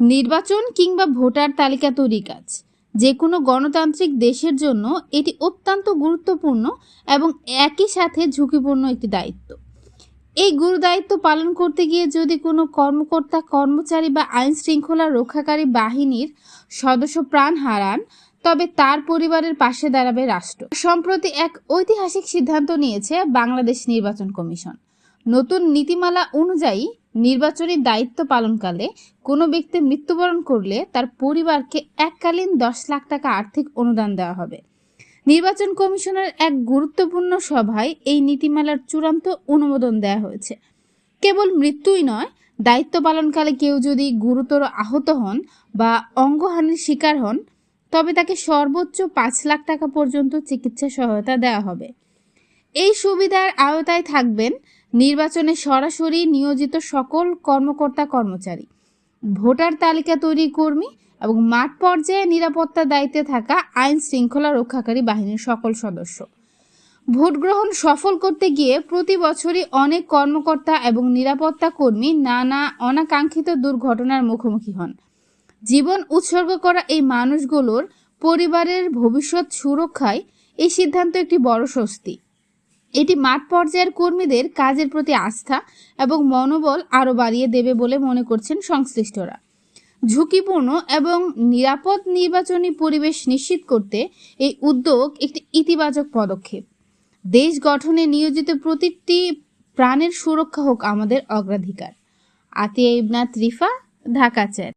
নির্বাচন কিংবা ভোটার তালিকা তৈরি কাজ যে কোনো গণতান্ত্রিক দেশের জন্য এটি অত্যন্ত গুরুত্বপূর্ণ এবং একই সাথে ঝুঁকিপূর্ণ একটি দায়িত্ব। এই গুরু দায়িত্ব পালন করতে গিয়ে যদি কোনো কর্মকর্তা, কর্মচারী বা আইন শৃঙ্খলা রক্ষাকারী বাহিনীর সদস্য প্রাণ হারান, তবে তার পরিবারের পাশে দাঁড়াবে রাষ্ট্র। সম্প্রতি এক ঐতিহাসিক সিদ্ধান্ত নিয়েছে বাংলাদেশ নির্বাচন কমিশন। নতুন নীতিমালা অনুযায়ী নির্বাচনী দায়িত্ব পালনকালে কোনো ব্যক্তি মৃত্যুবরণ করলে তার পরিবারকে এককালীন 10 লাখ টাকা আর্থিক অনুদান দেওয়া হবে। নির্বাচন কমিশনের এক গুরুত্বপূর্ণ সভায় এই নীতিমালার চূড়ান্ত অনুমোদন দেওয়া হয়েছে। কেবল মৃত্যুই নয়, দায়িত্ব পালনকালে কেউ যদি গুরুতর আহত হন বা অঙ্গহানির শিকার হন, তবে তাকে সর্বোচ্চ 5 লাখ টাকা পর্যন্ত চিকিৎসা সহায়তা দেওয়া হবে। এই সুবিধার আওতায় থাকবেন নির্বাচনে সরাসরি নিয়োজিত সকল কর্মকর্তা, কর্মচারী, ভোটার তালিকা তৈরি কর্মী এবং মাঠ পর্যায়ে নিরাপত্তার দায়িত্বে থাকা আইন শৃঙ্খলা রক্ষাকারী বাহিনীর সকল সদস্য। ভোট গ্রহণ সফল করতে গিয়ে প্রতি বছরই অনেক কর্মকর্তা এবং নিরাপত্তা কর্মী নানা অনাকাঙ্ক্ষিত দুর্ঘটনার মুখোমুখি হন। জীবন উৎসর্গ করা এই মানুষগুলোর পরিবারের ভবিষ্যৎ সুরক্ষায় এই সিদ্ধান্ত একটি বড় স্বস্তি। এটি মাঠ পর্যায়ের কর্মীদের কাজের প্রতি আস্থা এবং মনোবল আরও বাড়িয়ে দেবে বলে মনে করছেন সংশ্লিষ্টরা। ঝুঁকিপূর্ণ এবং নিরাপদ নির্বাচনী পরিবেশ নিশ্চিত করতে এই উদ্যোগ একটি ইতিবাচক পদক্ষেপ। দেশ গঠনে নিয়োজিত প্রতিটি প্রাণের সুরক্ষা হোক আমাদের অগ্রাধিকার। আতিয়া ইবনাত রিফা, ঢাকা 4।